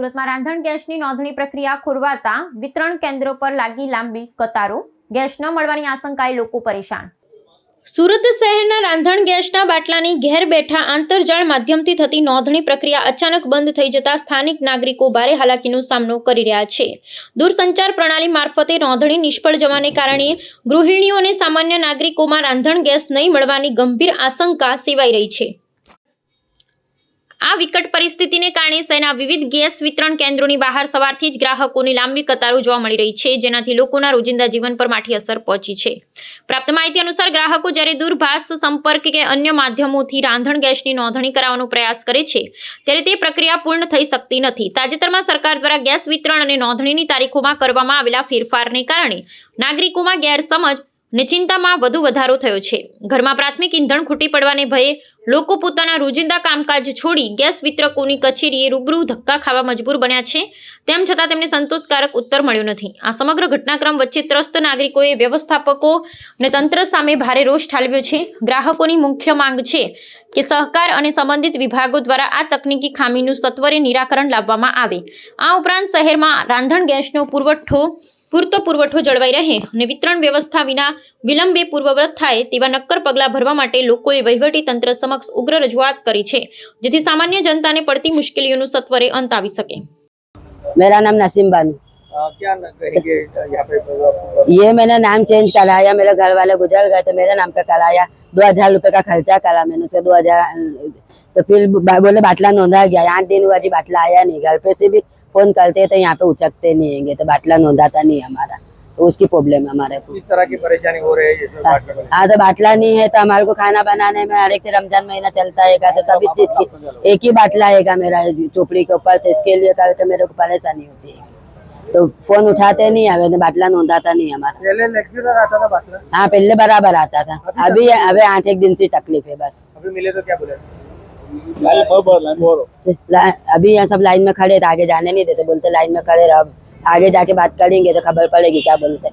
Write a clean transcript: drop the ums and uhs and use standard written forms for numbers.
સુરતમાં રાંધણ ગેસની નોંધણી પ્રક્રિયા ખોરવાતા વિતરણ કેન્દ્રો પર લાગી લાંબી કતારો। ગેસ ન મળવાની આશંકાએ લોકો પરેશાન। સુરત શહેરના રાંધણ ગેસના બાટલાની ઘેર બેઠા આંતરજાળ માધ્યમથી થતી નોંધણી પ્રક્રિયા અચાનક બંધ થઈ જતા સ્થાનિક નાગરિકો ભારે હાલાકીનો સામનો કરી રહ્યા છે। દૂરસંચાર પ્રણાલી મારફતે નોંધણી નિષ્ફળ જવાને કારણે ગૃહિણીઓ અને સામાન્ય નાગરિકોમાં રાંધણ ગેસ નહીં મળવાની ગંભીર આશંકા સેવાઈ રહી છે। આ વિકટ પરિસ્થિતિને કારણે શહેરના વિવિધ ગેસ વિતરણ કેન્દ્રોની બહાર સવારથી જ ગ્રાહકોની લાંબી કતારો જોવા મળી રહી છે, જેનાથી લોકોના રોજિંદા જીવન પર માઠી અસર પહોંચી છે। પ્રાપ્ત માહિતી અનુસાર ગ્રાહકો જ્યારે દૂરભાષ સંપર્ક કે અન્ય માધ્યમોથી રાંધણ ગેસની નોંધણી કરાવવાનો પ્રયાસ કરે છે, ત્યારે તે પ્રક્રિયા પૂર્ણ થઈ શકતી નથી। તાજેતરમાં સરકાર દ્વારા ગેસ વિતરણ અને નોંધણીની તારીખોમાં કરવામાં આવેલા ફેરફારને કારણે નાગરિકોમાં ગેરસમજ ને ચિંતામાં વધુ વધારો થયો છે। ઘરમાં પ્રાથમિક ઈંધણ ખૂટી પડવાને ભયે લોકો પોતાના રોજિંદા કામકાજ છોડી ગેસ વિતરકોની કચેરીએ રૂબરૂ ધક્કા ખાવા મજબૂર બન્યા છે। તેમ છતાં તેમને સંતોષકારક ઉત્તર મળ્યો નથી। આ સમગ્ર ઘટનાક્રમ વચ્ચે ત્રસ્ત નાગરિકોએ વ્યવસ્થાપકો અને તંત્ર સામે ભારે રોષ ઠાલવ્યો છે। ગ્રાહકોની મુખ્ય માંગ છે કે સહકાર અને સંબંધિત વિભાગો દ્વારા આ તકનીકી ખામીનું સત્વરે નિરાકરણ લાવવામાં આવે। આ ઉપરાંત શહેરમાં રાંધણ ગેસનો પૂરતો પુરવઠો જળવાઈ રહે અને વિતરણ વ્યવસ્થા વિના વિલંબે પૂર્વવત થાય તેવા નક્કર પગલાં ભરવા માટે લોકોએ વહીવટી તંત્ર સમક્ષ ઉગ્ર રજૂઆત કરી છે, જેથી સામાન્ય જનતાને પડતી મુશ્કેલીઓનું સત્વરે અંત આવી શકે। मेरा नाम नसीम बानू। क्या कहेंगे यहाँ पे? ये मैंने नाम चेंज कराया, मेरे घर वाले गुजर गए तो मेरे नाम पे कराया। 2000 रुपए का खर्चा करा मैंने से 2000। तो फिर बोले बाटला नोंदा गया, 8 दिन हुआ जी बाटला आया नहीं। घर पे से भी फोन करते तो यहाँ पे उचकते नहीं हैंगे, तो बाटला नोंदाता नहीं हमारा, तो उसकी प्रॉब्लम है हमारे को। इस तरह की परेशानी हो रही है इसमें? हाँ, तो बाटला नहीं है तो हमारे को खाना बनाने में हर एक रमजान महीना चलता है तो सभी चीज की एक ही बाटला है मेरा चोपड़ी के ऊपर, तो इसके लिए करके मेरे को परेशानी होती है। तो फोन उठाते नहीं है, बाटला नोंदाता नहीं हमारा। पहले रेगुलर आता था बाटला? हाँ, पहले बराबर आता था। अभी 8 दिन से तकलीफ है बस। अभी मिले तो क्या बोले? अभी यहाँ सब लाइन में खड़े थे, आगे जाने नहीं देते, बोलते लाइन में खड़े रहो, आगे जाके बात करेंगे तो खबर पड़ेगी क्या बोलते।